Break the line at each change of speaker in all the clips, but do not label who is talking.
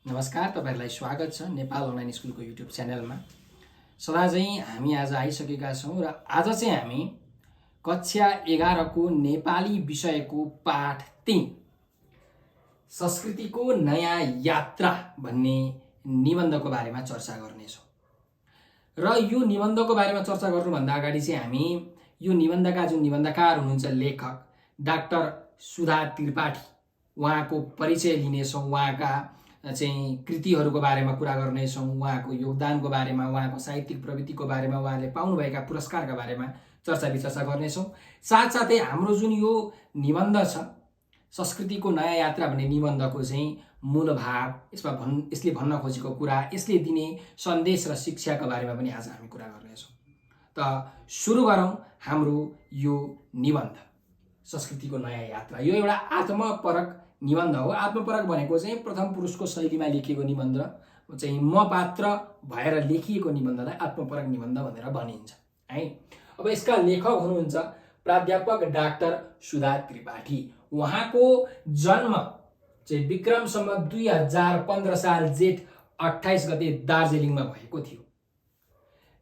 नमस्कार, तपाईहरुलाई स्वागत छ नेपाल अनलाइन स्कुलको युट्युब च्यानलमा। सदा चाहिँ हामी आज आइसकेका छौं र आज चाहिँ हामी कक्षा 11 को नेपाली विषयको पाठ 3 संस्कृतिको नयाँ यात्रा भन्ने निबन्धको बारेमा चर्चा गर्नेछौं। र यो निबन्धको बारेमा चर्चा गर्नुभन्दा अगाडि चाहिँ हामी यो निबन्धका जुन निबन्धकार हुनुहुन्छ लेखक डाक्टर सुधा त्रिपाठी उहाँको परिचय लिनेछौं, उहाँका चाहिँ कृतिहरूको बारेमा कुरा गर्नेछौं, उहाँको योगदानको बारेमा, उहाँको साहित्यिक प्रवृत्तिको बारेमा, उहाँले पाउनुभएका पुरस्कारका बारेमा चर्चा विचर्चा गर्नेछौं। साथसाथै हाम्रो जुन यो निबन्ध छ संस्कृतिको नयाँ यात्रा भन्ने निबन्धको चाहिँ मूल भाव, यसले भन्न खोजेको कुरा, यसले दिने सन्देश र शिक्षाका बारेमा पनि आज हामी कुरा गर्नेछौं। त सुरु गरौं हाम्रो यो निबन्ध संस्कृतिको नयाँ यात्रा। यो एउटा आत्मपरक निबन्ध हो। आत्मपरक भनेको चाहिँ प्रथम पुरुषको शैलीमा लेखिएको निबन्ध चाहिँ म पात्र भएर लेखिएको निबन्धलाई आत्मपरक निबन्ध भनेर भनिन्छ है। अब यसका लेखक हुनुहुन्छ प्राध्यापक डाक्टर सुधा त्रिपाठी। उहाँको जन्म चाहिँ विक्रम सम्वत 2015 साल जेठ 28 गते दार्जिलिङमा भएको थियो।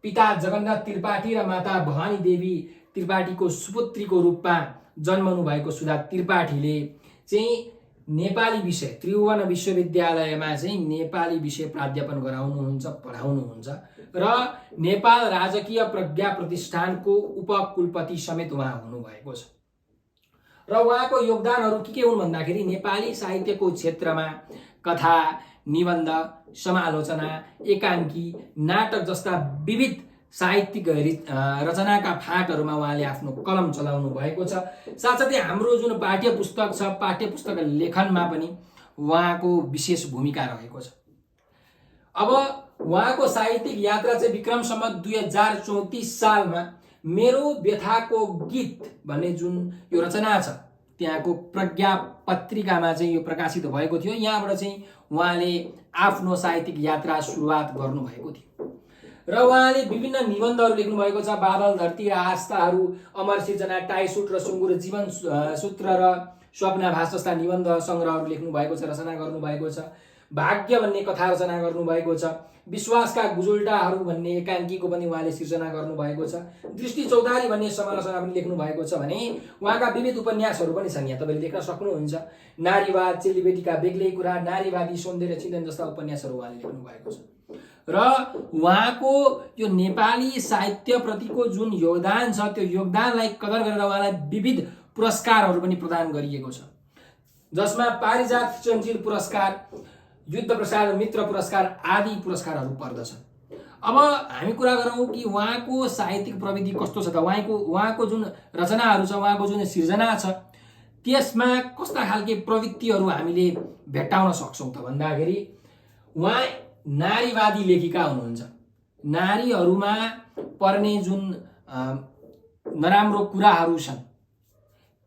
पिता जगन्नाथ त्रिपाठी र माता भवानी देवी त्रिपाठीको सुपुत्रीको रूपमा जन्मनु भएको सुधा त्रिपाठीले चाहिँ नेपाली विषय त्रिभुवन विश्वविद्यालयमा चाहिँ नेपाली विषय प्राध्यापन गराउनुहुन्छ, पढाउनुहुन्छ र नेपाल राजकीय प्रज्ञा प्रतिष्ठानको उपकुलपति समेत उहाँ हुनुभएको छ। र उहाँको योगदानहरू के हुन् भन्दाखेरि नेपाली साहित्यको क्षेत्रमा कथा, निबन्ध, समालोचना, एकाङ्की, नाटक जस्ता विविध साहित्यिक रचनाका फाँटहरूमा उहाँले आफ्नो कलम चलाउनु भएको छ। साथसाथै हाम्रो जुन पाठ्यपुस्तक छ, पाठ्यपुस्तक लेखनमा पनि उहाँको विशेष भूमिका रहेको छ। अब उहाँको साहित्यिक यात्रा चाहिँ विक्रम सम्वत 2034 सालमा मेरो व्यथाको गीत भन्ने जुन यो रचना छ त्यहाँको प्रज्ञा पत्रिकामा चाहिँ यो प्रकाशित भएको थियो। यहाँबाट चाहिँ उहाँले आफ्नो साहित्यिक यात्रा सुरुवात गर्नुभएको थियो र उहाँले विभिन्न निबन्धहरू लेख्नु भएको छ। बादल, धरती र आस्थाहरू, अमर सिर्जना, टाइसुट र सुँगुर, जीवन सूत्र र स्वप्नाभास जस्ता निबन्ध संग्रहहरू लेख्नु भएको छ, रचना गर्नुभएको छ। भाग्य भन्ने कथा रचना गर्नुभएको छ। विश्वासका गुजुल्टाहरू भन्ने एकाङ्कीको पनि उहाँले सिर्जना गर्नुभएको छ। दृष्टि चौतारी भन्ने समालोचना पनि लेख्नु भएको छ भने उहाँका विविध उपन्यासहरू पनि छन्। यहाँ तपाईँले देख्न सक्नुहुन्छ। नारीवाद, चेलीबेटीका बेग्लै कुरा, नारीवादी, सौन्दर्य चिन्तन जस्ता उपन्यासहरू उहाँले लेख्नु भएको छ। र उहाँको यो नेपाली साहित्यप्रतिको जुन योगदान छ त्यो योगदानलाई कदर गरेर उहाँलाई विविध पुरस्कारहरू पनि प्रदान गरिएको छ, जसमा पारिजात सृजनशील पुरस्कार, युद्ध प्रसाद मित्र पुरस्कार आदि पुरस्कारहरू पर्दछन्। अब हामी कुरा गरौँ कि उहाँको साहित्यिक प्रविधि कस्तो छ त, उहाँको जुन रचनाहरू छ, उहाँको जुन सिर्जना छ त्यसमा कस्ता खालके प्रवृत्तिहरू हामीले भेट्टाउन सक्छौँ त भन्दाखेरि उहाँ नारीवादी लेखिका हुनुहुन्छ। नारीहरूमा पर्ने जुन नराम्रो कुराहरू छन्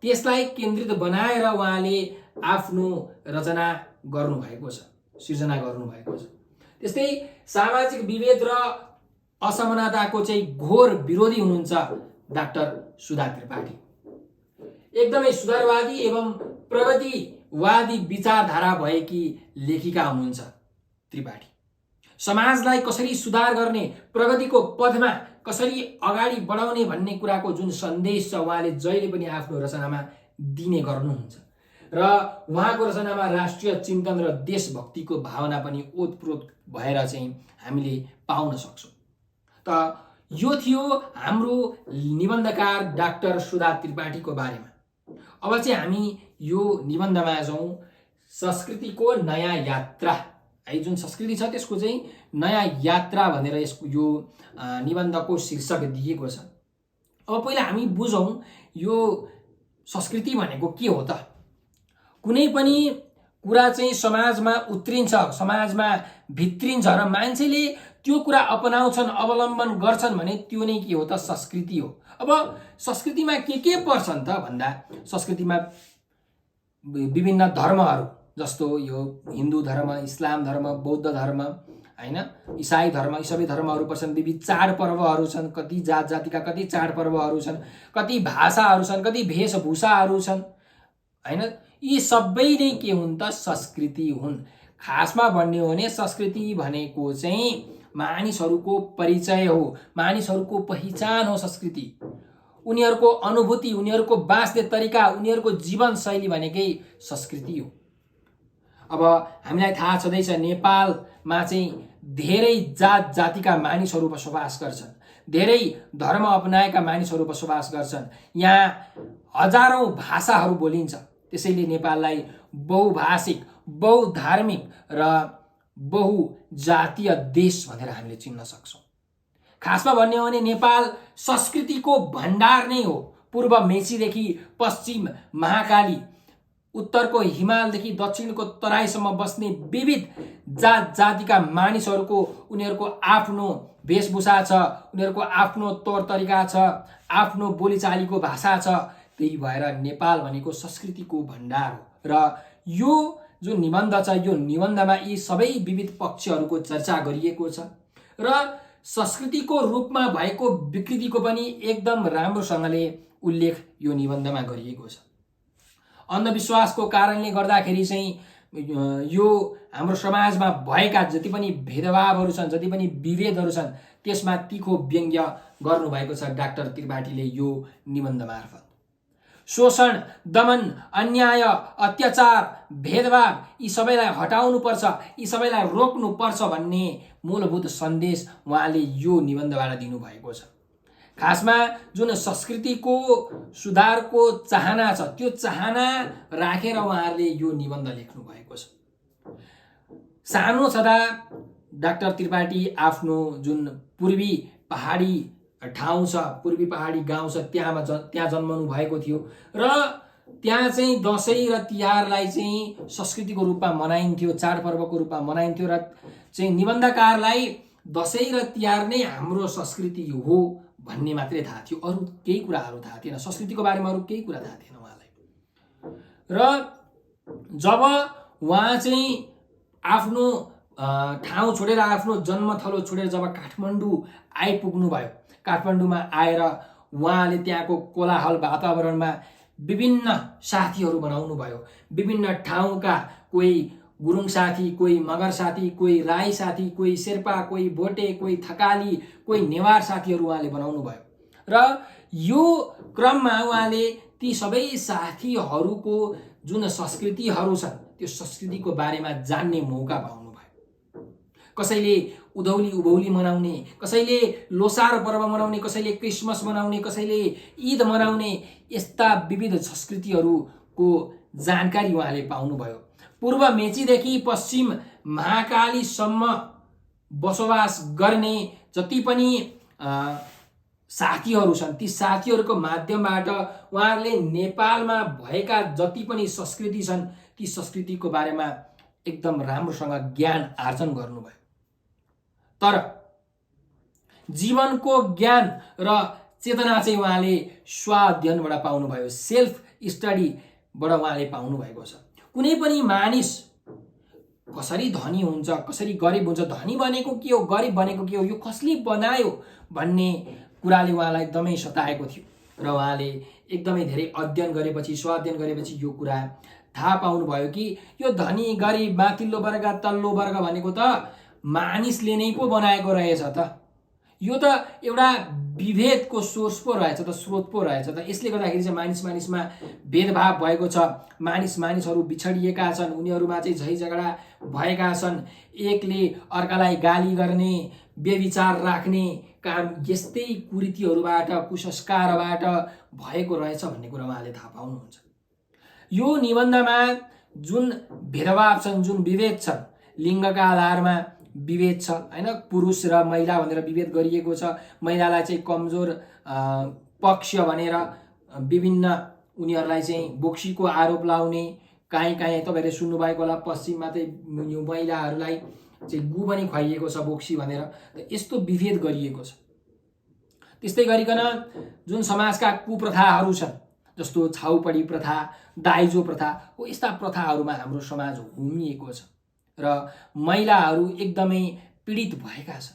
त्यसलाई केन्द्रित बनाएर उहाँले आफ्नो रचना गर्नुभएको छ, सिर्जना गर्नुभएको छ। त्यस्तै सामाजिक विभेद र असमानताको चाहिँ घोर विरोधी हुनुहुन्छ डाक्टर सुधा त्रिपाठी। एकदमै सुधारवादी एवं प्रगतिवादी विचारधारा भएकी लेखिका हुनुहुन्छ त्रिपाठी। समाजलाई कसरी सुधार गर्ने, प्रगतिको पथमा कसरी अगाडि बढाउने भन्ने कुराको जुन सन्देश छ उहाँले जहिले पनि आफ्नो रचनामा दिने गर्नुहुन्छ र उहाँको रचनामा राष्ट्रिय चिन्तन र देशभक्तिको भावना पनि ओतप्रोत भएर चाहिँ हामीले पाउन सक्छौँ। त यो थियो हाम्रो निबन्धकार डाक्टर सुधा त्रिपाठीको बारेमा। अब चाहिँ हामी यो निबन्धमा जाउँ, संस्कृतिको नयाँ यात्रा है। जुन संस्कृति छ त्यसको चाहिँ नयाँ यात्रा भनेर यसको यो निबन्धको शीर्षक दिएको छ। अब पहिला हामी बुझौँ यो संस्कृति भनेको के हो त। कुनै पनि कुरा चाहिँ समाजमा उत्रिन्छ, समाजमा भित्रिन्छ र मान्छेले त्यो कुरा अपनाउँछन्, अवलम्बन गर्छन् भने त्यो नै के हो त, संस्कृति हो। अब संस्कृतिमा के पर्छन् त भन्दा संस्कृतिमा विभिन्न धर्महरू जस्तो यो हिन्दू धर्म, इस्लाम धर्म, बौद्ध धर्म हैन, इसाई धर्म, यी सबै धर्महरू पर्छन्। विविध चाडपर्वहरू छन्, कति जात जातिका कति चाडपर्वहरू छन्, कति भाषाहरू छन्, कति वेशभूषाहरू छन् हैन। यी सबै नै के हुन् त, संस्कृति हुन्। खासमा भन्ने हो भने संस्कृति भनेको चाहिँ मानिसहरूको परिचय हो, मानिसहरूको पहिचान हो संस्कृति। उनीहरूको अनुभूति, उनीहरूको बाँच्ने तरिका, उनीहरूको जीवनशैली भनेकै संस्कृति हो। अब हामीलाई थाहा छँदैछ नेपालमा चाहिँ धेरै जात जातिका मानिसहरू बसोबास गर्छन्, धेरै धर्म अपनाएका मानिसहरू बसोबास गर्छन्। यहाँ हजारौँ भाषाहरू बोलिन्छ। त्यसैले नेपाललाई बहुभाषिक, बहुधार्मिक र बहुजातीय देश भनेर हामीले चिन्न सक्छौँ। खासमा भन्ने हो भने नेपाल संस्कृतिको भण्डार नै हो। पूर्व मेचीदेखि पश्चिम महाकाली, उत्तरको हिमालदेखि दक्षिणको तराईसम्म बस्ने विविध जात जातिका मानिसहरूको उनीहरूको आफ्नो वेशभूषा छ, उनीहरूको आफ्नो तौर तरिका छ, आफ्नो बोलीचालीको भाषा छ। त्यही भएर नेपाल भनेको संस्कृतिको भण्डार हो। र यो जुन निबन्ध छ, यो निबन्धमा यी सबै विविध पक्षहरूको चर्चा गरिएको छ र संस्कृतिको रूपमा भएको विकृतिको पनि एकदम राम्रोसँगले उल्लेख यो निबन्धमा गरिएको छ। अन्धविश्वासको कारणले गर्दाखेरि चाहिँ यो हाम्रो समाजमा भएका जति पनि भेदभावहरू छन्, जति पनि विभेदहरू छन्, त्यसमा तीखो व्यङ्ग्य गर्नुभएको छ डाक्टर त्रिपाठीले यो निबन्ध मार्फत। शोषण, दमन, अन्याय, अत्याचार, भेदभाव यी सबैलाई हटाउनुपर्छ, यी सबैलाई रोक्नुपर्छ भन्ने मूलभूत सन्देश उहाँले यो निबन्धबाट दिनुभएको छ। खासमा जुन संस्कृतिको सुधारको चाहना छ, त्यो चाहना राखेर उहाँहरूले यो निबन्ध लेख्नु भएको छ। सानो छँदा डाक्टर त्रिपाठी आफ्नो जुन पूर्वी पहाडी ठाउँ छ, पूर्वी पहाडी गाउँ छ, त्यहाँ जन्मनु भएको थियो र त्यहाँ चाहिँ दसैँ र तिहारलाई चाहिँ संस्कृतिको रूपमा मनाइन्थ्यो, चाडपर्वको रूपमा मनाइन्थ्यो र चाहिँ निबन्धकारलाई दसैँ र तिहार नै हाम्रो संस्कृति हो भन्ने मात्रै थाहा थियो, अरू केही कुराहरू थाहा थिएन। संस्कृतिको बारेमा अरू केही कुरा थाहा थिएन उहाँलाई। र जब उहाँ चाहिँ आफ्नो ठाउँ छोडेर, आफ्नो जन्मथलो छोडेर जब काठमाडौँ आइपुग्नु भयो, काठमाडौँमा आएर उहाँले त्यहाँको कोलाहल वातावरणमा विभिन्न साथीहरू बनाउनु भयो। विभिन्न ठाउँका कोही गुरुङ साथी, कोही मगर साथी, कोही राई साथी, कोही शेर्पा, कोही भोटे, कोही थकाली, कोही नेवार साथीहरू उहाँले बनाउनु भयो। र यो क्रममा उहाँले ती सबै साथीहरूको जुन संस्कृतिहरू छन्, त्यो संस्कृतिको बारेमा जान्ने मौका पाउनु भयो। कसैले उधौली उभौली मनाउने, कसैले लोसार पर्व मनाउने, कसैले क्रिसमस मनाउने, कसैले ईद मनाउने, यस्ता विविध संस्कृतिहरूको जानकारी उहाँले पाउनुभयो। पूर्व मेचीदेखि पश्चिम महाकालीसम्म बसोबास गर्ने जति पनि साथीहरू छन्, ती साथीहरूको माध्यमबाट उहाँहरूले नेपालमा भएका जति पनि संस्कृति छन्, ती संस्कृतिको बारेमा एकदम राम्रोसँग ज्ञान आर्जन गर्नुभयो। तर जीवनको ज्ञान र चेतना चाहिँ उहाँले स्वाध्ययनबाट पाउनुभयो, सेल्फ स्टडीबाट उहाँले पाउनुभएको छ। कुनै पनि मानिस कसरी धनी हुन्छ, कसरी गरिब हुन्छ, धनी बनेको के हो, गरिब बनेको के हो, यो कसले बनायो भन्ने कुराले उहाँलाई एकदमै सताएको थियो र उहाँले एकदमै धेरै अध्ययन गरेपछि, स्वाध्ययन गरेपछि यो कुरा थाहा पाउनुभयो कि यो धनी गरिब, माथिल्लो वर्ग, तल्लो वर्ग भनेको त मानिसले नै पो बनाएको रहेछ त। यो त एउटा विभेदको सोर्स पो रहेछ त, स्रोत पो रहेछ त। यसले गर्दाखेरि चाहिँ मानिसमा भेदभाव भएको छ, मानिसहरू बिछडिएका छन्, उनीहरूमा चाहिँ झै झगडा भएका छन्, एकले अर्कालाई गाली गर्ने, व्यभिचार राख्ने काम यस्तै कुरीतिहरूबाट, कुसंस्कारबाट भएको रहेछ भन्ने कुरा उहाँले थाहा पाउनुहुन्छ। यो निबन्धमा जुन भेदभाव छन्, जुन विभेद छन्, लिङ्गका आधारमा विभेद छ हैन, पुरुष र महिला भनेर विभेद गरिएको छ। महिलालाई चाहिँ कमजोर पक्ष भनेर विभिन्न उनीहरूलाई चाहिँ बोक्सीको आरोप लाउने, काहीँ तपाईँहरूले सुन्नुभएको होला, पश्चिममा चाहिँ यो महिलाहरूलाई चाहिँ गु पनि खुवाइएको छ बोक्सी भनेर। यस्तो विभेद गरिएको छ। त्यस्तै गरिकन जुन समाजका कुप्रथाहरू छन्, जस्तो छाउपडी प्रथा, दाइजो प्रथा हो, यस्ता प्रथाहरूमा हाम्रो समाज होमिएको छ र महिलाहरू एकदमै पीडित भएका छन्।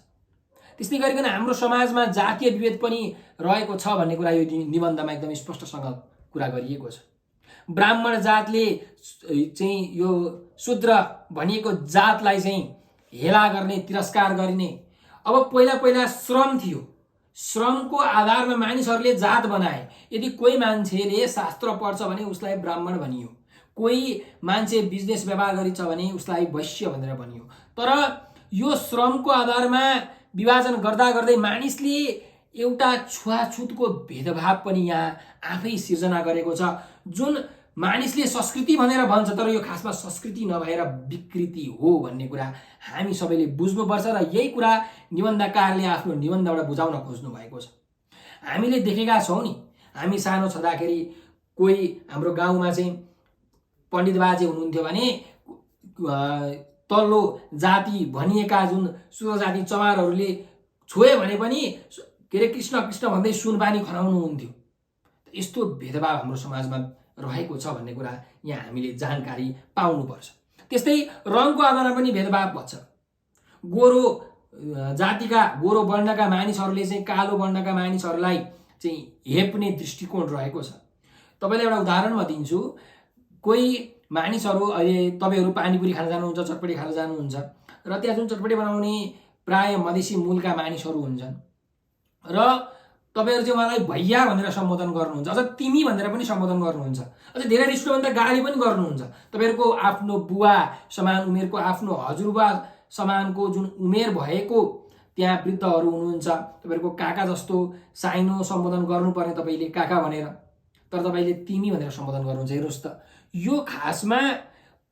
त्यस्तै गरिकन हाम्रो समाजमा जातीय विभेद पनि रहेको छ भन्ने कुरा यो निबन्धमा एकदमै स्पष्टसँग कुरा गरिएको छ। ब्राह्मण जातले चाहिँ यो शूद्र भनिएको जातलाई चाहिँ हेला गर्ने, तिरस्कार गर्ने। अब पहिला श्रम थियो, श्रमको आधारमा मानिसहरूले जात बनाए। यदि कोही मान्छेले शास्त्र पढ्छ भने उसलाई ब्राह्मण भनियो, कोही मान्छे बिजनेस व्यापार गरिन्छ भने उसलाई वैश्य भनेर भनियो। तर यो श्रमको आधारमा विभाजन गर्दा गर्दै मानिसले एउटा छुवाछुतको भेदभाव पनि यहाँ आफै सिर्जना गरेको छ, जुन मानिसले संस्कृति भनेर भन्छ, तर यो खासमा संस्कृति नभएर विकृति हो भन्ने कुरा हामी सबैले बुझ्नुपर्छ। र यही कुरा निबन्धकारले आफ्नो निबन्धबाट बुझाउन खोज्नु भएको छ। हामीले देखेका छौँ नि, हामी सानो छँदाखेरि कोही हाम्रो गाउँमा चाहिँ पण्डित बाजे हुनुहुन्थ्यो भने तल्लो जाति भनिएका जुन शूद्र जाति चमारहरूले छोए भने पनि के अरे कृष्ण कृष्ण भन्दै सुनपानी खनाउनुहुन्थ्यो। यस्तो भेदभाव हाम्रो समाजमा रहेको छ भन्ने कुरा यहाँ हामीले जानकारी पाउनुपर्छ। त्यस्तै रङको आधारमा पनि भेदभाव भन्छ। गोरो जातिका, गोरो वर्णका मानिसहरूले चाहिँ कालो वर्णका मानिसहरूलाई चाहिँ हेप्ने दृष्टिकोण रहेको छ। तपाईँलाई एउटा उदाहरण म दिन्छु। कोही मानिसहरू, अहिले तपाईँहरू पानीपुरी खान जानुहुन्छ, चटपटी खान जानुहुन्छ, र त्यहाँ जुन चटपटी बनाउने प्राय मधेसी मूलका मानिसहरू हुन्छन्, र तपाईँहरू चाहिँ उहाँलाई भैया भनेर सम्बोधन गर्नुहुन्छ, अझ तिमी भनेर पनि सम्बोधन गर्नुहुन्छ, अझ धेरै रिस्टो भने त गाली पनि गर्नुहुन्छ। तपाईँहरूको आफ्नो बुवा समान उमेरको, आफ्नो हजुरबुवा समानको जुन उमेर भएको त्यहाँ वृद्धहरू हुनुहुन्छ, तपाईँहरूको काका जस्तो साइनो सम्बोधन गर्नुपर्ने तपाईँले काका भनेर, तर तपाईँले तिमी भनेर सम्बोधन गर्नुहुन्छ। हेर्नुहोस् त, यो खासमा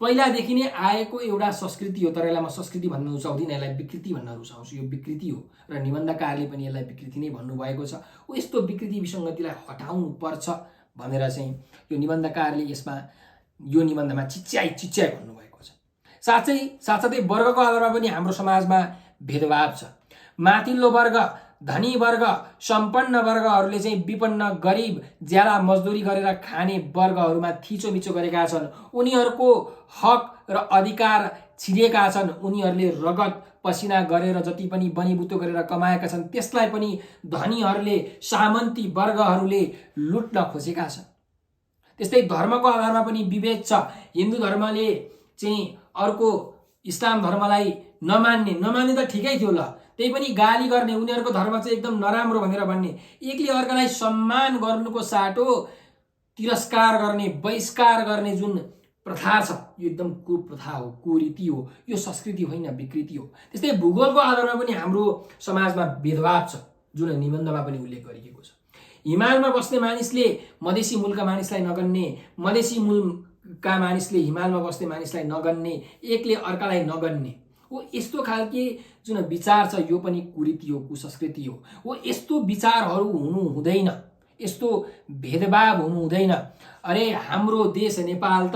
पहिलादेखि नै आएको एउटा संस्कृति हो। तर यसलाई म संस्कृति भन्न रुचाउँदिनँ, यसलाई विकृति भन्न रुचाउँछु। यो विकृति हो र निबन्धकारले पनि यसलाई विकृति नै भन्नुभएको छ। यस्तो विकृति विसङ्गतिलाई हटाउनु पर्छ भनेर चाहिँ यो निबन्धकारले यसमा यो निबन्धमा चिच्याइ भन्नुभएको छ। साथसाथै वर्गको आधारमा पनि हाम्रो समाजमा भेदभाव छ। माथिल्लो वर्ग, धनी वर्ग, सम्पन्न वर्गहरूले चाहिँ विपन्न, गरिब, ज्याला मजदुरी गरेर खाने वर्गहरूमा थिचोमिचो गरेका छन्। उनीहरूको हक र अधिकार छिरेका छन्। उनीहरूले रगत पसिना गरेर जति पनि बनिबुतो गरेर कमाएका छन् त्यसलाई पनि धनीहरूले, सामन्ती वर्गहरूले लुट्न खोजेका छन्। त्यस्तै धर्मको आधारमा पनि विभेद छ। हिन्दू धर्मले चाहिँ अर्को इस्लाम धर्मलाई नमान्ने त ठिकै थियो ल, त्यही पनि गाली गर्ने, उनीहरूको धर्म चाहिँ एकदम नराम्रो भनेर भन्ने, एकले अर्कालाई सम्मान गर्नुको साटो तिरस्कार गर्ने, बहिष्कार गर्ने जुन प्रथा छ, यो एकदम कुप्रथा हो, कुरीति हो। यो संस्कृति होइन, विकृति हो। त्यस्तै भूगोलको आधारमा पनि हाम्रो समाजमा भेदभाव छ, जुन निबन्धमा पनि उल्लेख गरिएको छ। हिमालमा बस्ने मानिसले मधेसी मूलका मानिसलाई नगन्ने, मधेसी मूलका मानिसले हिमालमा बस्ने मानिसलाई नगन्ने, एकले अर्कालाई नगन्ने, हो यस्तो खालके जुन विचार छ यो पनि कुरीति हो, कुसंस्कृति हो। यस्तो विचारहरू हुनु हुँदैन, यस्तो भेदभाव हुनु हुँदैन। अरे हाम्रो देश नेपाल त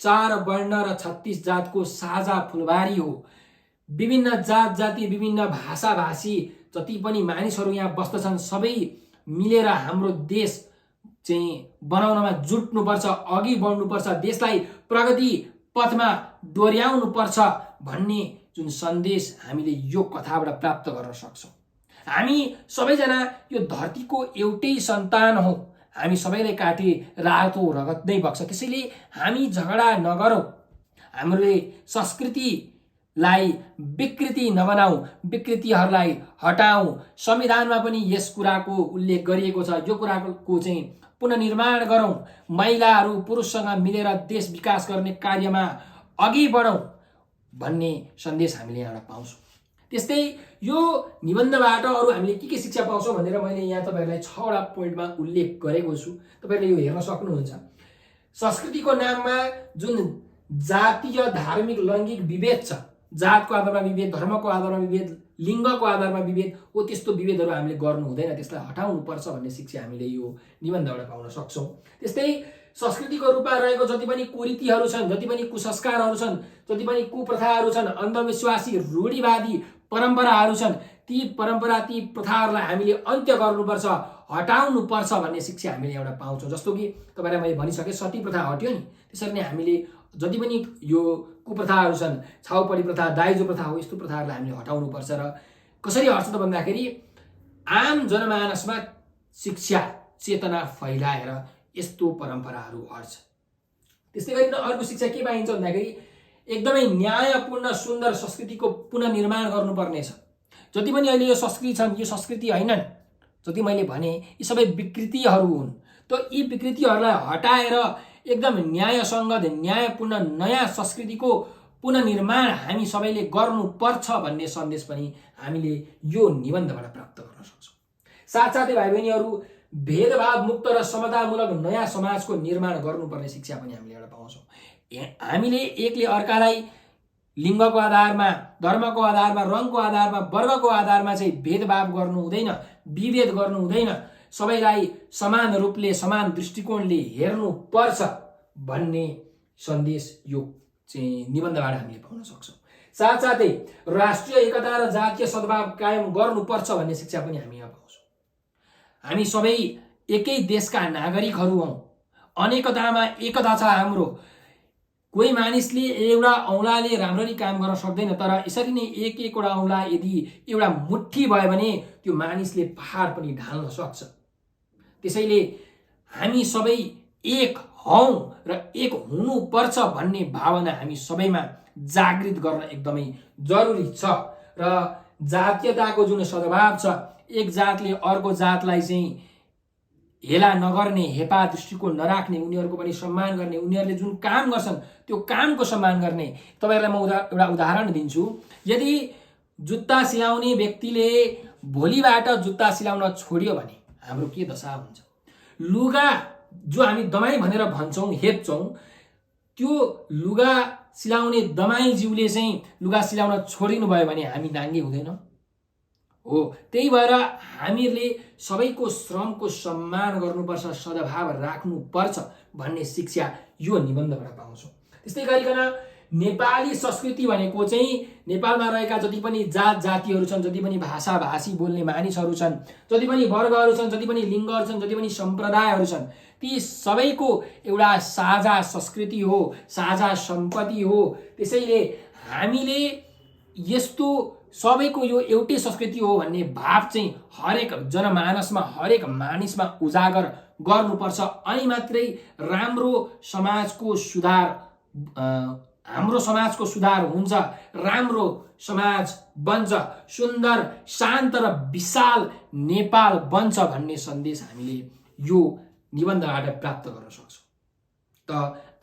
4 वर्ण र 36 जातको साझा फुलबारी हो। विभिन्न जात जाति, विभिन्न भाषा भाषी जति पनि मानिसहरू यहाँ बस्दछन्, सबै मिलेर हाम्रो देश चाहिँ बनाउनमा जुट्नुपर्छ, अघि बढ्नुपर्छ, देशलाई प्रगति पथमा डोर्याउनुपर्छ भन्ने जुन सन्देश हामीले यो कथाबाट प्राप्त गर्न सक्छौँ। हामी सबैजना यो धरतीको एउटै सन्तान हौ। हामी सबैलाई काटे रातो रगत नै बग्छ। त्यसैले हामी झगडा नगरौँ, हामीले संस्कृतिलाई विकृति नबनाऊ, विकृतिहरूलाई हटाऊ। संविधानमा पनि यस कुराको उल्लेख गरिएको छ। यो कुराको चाहिँ पुनर्निर्माण गरौँ, महिलाहरू पुरुषसँग मिलेर देश विकास गर्ने कार्यमा अघि बढौँ भन्ने सन्देश हामीले यहाँबाट पाउँछौँ। त्यस्तै यो निबन्धबाट अरू हामीले के शिक्षा पाउँछौँ भनेर मैले यहाँ तपाईँहरूलाई 6 वटा पोइन्टमा उल्लेख गरेको छु। तपाईँहरूले यो हेर्न सक्नुहुन्छ। संस्कृतिको नाममा जुन जातीय, धार्मिक, लैङ्गिक विभेद छ, जातको आधारमा विभेद, धर्मको आधारमा विभेद, लिङ्गको आधारमा विभेद हो, त्यस्तो विभेदहरू हामीले गर्नु हुँदैन, त्यसलाई हटाउनु पर्छ भन्ने शिक्षा हामीले यो निबन्धबाट पाउन सक्छौँ। त्यस्तै संस्कृतिको रूपमा रहेको जति पनि कुरीतिहरू छन्, जति पनि कुसंस्कारहरू छन्, जति पनि कुप्रथाहरू छन्, अन्धविश्वासी रूढिवादी परम्पराहरू छन्, ती परम्परा, ती प्रथाहरूलाई हामीले अन्त्य गर्नुपर्छ, हटाउनुपर्छ भन्ने शिक्षा हामीले एउटा पाउँछौँ। जस्तो कि तपाईँलाई मैले भनिसकेँ, सती प्रथा हट्यो नि, त्यसरी नै हामीले जति पनि यो कुप्रथाहरू छन्, छाउपडी प्रथा, दाइजो प्रथा हो, यस्तो प्रथाहरूलाई हामीले हटाउनुपर्छ। र कसरी हट्छ त भन्दाखेरि आम जनमानसमा शिक्षा चेतना फैलाएर यस्तो परम्पराहरू हट्छ। त्यस्तै गरी अर्को शिक्षा के पाइन्छ भन्दाखेरि एकदमै न्यायपूर्ण सुन्दर संस्कृतिको पुनर्निर्माण गर्नुपर्नेछ। जति पनि अहिले यो संस्कृति छन् यो संस्कृति होइनन्, जति मैले भने यी सबै विकृतिहरू हुन्। त यी विकृतिहरूलाई हटाएर एकदम न्यायसङ्गत न्यायपूर्ण नयाँ संस्कृतिको पुनर्निर्माण हामी सबैले गर्नुपर्छ भन्ने सन्देश पनि हामीले यो निबन्धबाट प्राप्त गर्न सक्छौँ। साथसाथै भाइ बहिनीहरू, भेदभाव मुक्त र समतामूलक नयाँ समाजको निर्माण गर्नुपर्ने शिक्षा पनि हामीले एउटा पाउँछौँ। हामीले एकले अर्कालाई लिङ्गको आधारमा, धर्मको आधारमा, रङको आधारमा, वर्गको आधारमा चाहिँ भेदभाव गर्नु हुँदैन, विभेद गर्नु हुँदैन, सबैलाई समान रूपले समान दृष्टिकोणले हेर्नुपर्छ भन्ने सन्देश यो चाहिँ निबन्धबाट हामीले पाउन सक्छौँ। साथसाथै राष्ट्रिय एकता र जातीय सद्भाव कायम गर्नुपर्छ भन्ने शिक्षा पनि हामी यहाँ पाउँछौँ। हामी सबै एकै देशका नागरिकहरू हौँ, अनेकतामा एकता छ हाम्रो। कोही मानिसले एउटा औँलाले राम्ररी काम गर्न सक्दैन, तर यसरी नै एकवटा औँला यदि एउटा मुट्ठी भयो भने त्यो मानिसले पहाड पनि ढाल्न सक्छ। त्यसैले हामी सबै एक हौँ र एक हुनुपर्छ भन्ने भावना हामी सबैमा जागृत गर्न एकदमै जरुरी छ। र जातीयताको जुन सद्भाव छ, एक जातले अर्को जातलाई चाहिँ हेला नगर्ने, हेपा दृष्टिकोण नराख्ने, उनीहरूको पनि सम्मान गर्ने, उनीहरूले जुन काम गर्छन् त्यो कामको सम्मान गर्ने। तपाईँहरूलाई म एउटा उदाहरण दिन्छु। यदि जुत्ता सिलाउने व्यक्तिले भोलिबाट जुत्ता सिलाउन छोड्यो भने हाम्रो के दशा हुन्छ? लुगा जो हामी दमाई भनेर भन्छौँ, हेप्छौँ, त्यो लुगा सिलाउने दमाईज्यूले चाहिँ लुगा सिलाउन छोडिनु भयो भने हामी नाङ्गे हुँदैनौँ हो। त्यही भएर हामीहरूले सबैको श्रमको सम्मान गर्नुपर्छ, सद्भाव राख्नुपर्छ भन्ने शिक्षा यो निबन्धबाट पाउँछौँ। त्यस्तै गरिकन नेपाली संस्कृति भनेको चाहिँ नेपालमा रहेका जति पनि जात जातिहरू छन्, जति पनि भाषा भाषी बोल्ने मानिसहरू छन्, जति पनि वर्गहरू छन्, जति पनि लिङ्गहरू छन्, जति पनि सम्प्रदायहरू छन्, ती सबैको एउटा साझा संस्कृति हो, साझा सम्पत्ति हो। त्यसैले हामीले यस्तो सबैको यो एउटै संस्कृति हो भन्ने भाव चाहिँ हरेक जनमानसमा, हरेक मानिसमा उजागर गर्नुपर्छ। अनि मात्रै राम्रो समाजको सुधार, हाम्रो समाजको सुधार हुन्छ, राम्रो समाज बन्छ, सुन्दर शान्त र विशाल नेपाल बन्छ भन्ने सन्देश हामीले यो निबन्धबाट प्राप्त गर्न सक्छौँ। त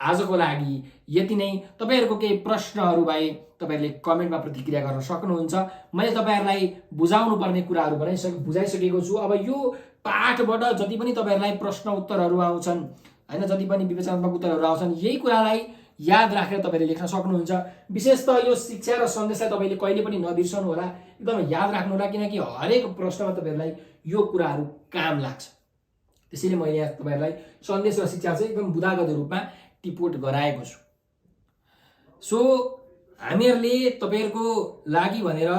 आजको लागि यति नै। तपाईँहरूको केही प्रश्नहरू भए तपाईँहरूले कमेन्टमा प्रतिक्रिया गर्न सक्नुहुन्छ। मैले तपाईँहरूलाई बुझाउनु पर्ने कुराहरू बुझाइसकेको छु। अब यो पाठबाट जति पनि तपाईँहरूलाई प्रश्न उत्तरहरू आउँछन् हैन, जति पनि विवेचनात्मक उत्तरहरू आउँछन्, यही कुरालाई याद राखेर तपाईँले लेख्न सक्नुहुन्छ। विशेष त यो शिक्षा र सन्देशलाई तपाईँले कहिले पनि नबिर्सनु होला, एकदम याद राख्नु होला, किनकि हरेक प्रश्नमा तपाईँहरूलाई यो कुराहरू काम लाग्छ। त्यसैले मैले यहाँ तपाईँहरूलाई सन्देश र शिक्षा चाहिँ एकदम बुदागत रूपमा टिपोट गराएको छु। सो हामीहरूले तपाईँहरूको लागि भनेर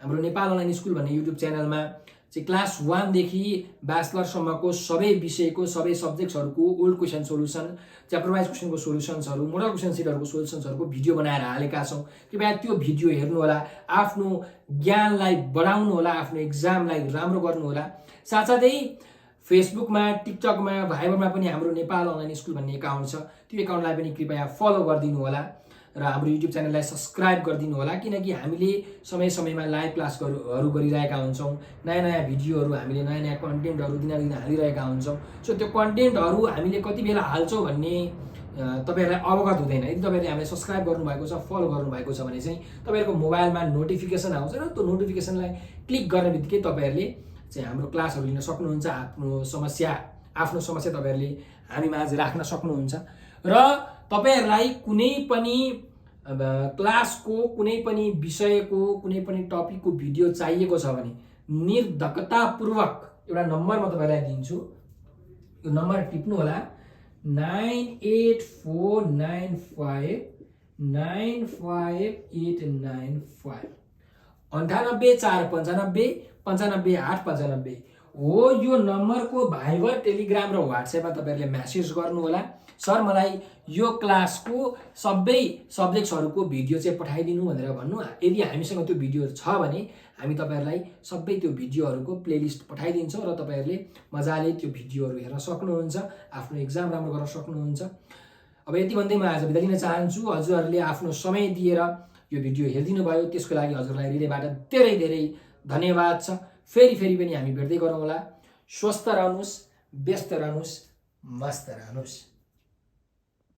हाम्रो नेपाल अनलाइन स्कुल भन्ने युट्युब च्यानलमा चाहिँ क्लास 1 देखि ब्याचलरसम्मको सबै विषयको, सबै सब्जेक्ट्सहरूको old question solution, chapter wise क्वेसनको सोल्युसन्सहरू, मोडल क्वेसन सिटहरूको सोल्युसन्सहरूको भिडियो बनाएर हालेका छौँ। कृपया त्यो भिडियो हेर्नु होला, आफ्नो ज्ञानलाई बढाउनु होला, आफ्नो एक्जामलाई राम्रो गर्नु होला। साथसाथै फेसबुकमा, टिकटकमा, भाइबरमा पनि हाम्रो नेपाल अनलाइन स्कुल भन्ने एकाउन्ट छ। त्यो एकाउन्टलाई पनि कृपया फलो गरिदिनु होला र हाम्रो युट्युब च्यानललाई सब्सक्राइब गरिदिनु होला, किनकि हामीले समय समयमा लाइभ क्लासहरू गरिरहेका हुन्छौँ। नयाँ नयाँ भिडियोहरू, हामीले नयाँ नयाँ कन्टेन्टहरू दिनदिन हालिरहेका हुन्छौँ। सो त्यो कन्टेन्टहरू हामीले कति बेला हाल्छौँ भन्ने तपाईँहरूलाई अवगत हुँदैन। यदि तपाईँहरूले हामीलाई सब्सक्राइब गर्नुभएको छ, फलो गर्नुभएको छ भने चाहिँ तपाईँहरूको मोबाइलमा नोटिफिकेसन आउँछ र त्यो नोटिफिकेसनलाई क्लिक गर्ने बित्तिकै तपाईँहरूले चाहिँ हाम्रो क्लासहरू लिन सक्नुहुन्छ। आफ्नो समस्या तपाईँहरूले हामी माझ राख्न सक्नुहुन्छ। र तपाईँहरूलाई कुनै पनि क्लासको, कुनै पनि विषयको, कुनै पनि टपिकको भिडियो चाहिएको छ भने निर्धक्कतापूर्वक एउटा नम्बर म तपाईँलाई दिन्छु। यो नम्बर टिप्नु होला, 9849595895 9849595895 हो। यो नम्बरको भाइबर, टेलिग्राम र व्हाट्सएपमा तपाईँहरूले म्यासेज गर्नु होला, सर मलाई यो क्लासको सबै सब्जेक्ट्सहरूको भिडियो चाहिँ पठाइदिनु भनेर भन्नु। यदि हामीसँग त्यो भिडियो छ भने हामी तपाईँहरूलाई सबै त्यो भिडियोहरूको प्लेलिस्ट पठाइदिन्छौँ र तपाईँहरूले मजाले त्यो भिडियोहरू हेर्न सक्नुहुन्छ, आफ्नो एक्जाम राम्रो गर्न सक्नुहुन्छ। अब यति भन्दै म आज बिदा लिन चाहन्छु। हजुरहरूले आफ्नो समय दिएर यो भिडियो हेरिदिनु भयो, त्यसको लागि हजुरलाई हृदयबाट धेरै धेरै धन्यवाद छ। फेरि पनि हामी भेट्दै गरौँला। स्वस्थ रहनुहोस्, व्यस्त रहनुहोस्, मस्त रहनुहोस्।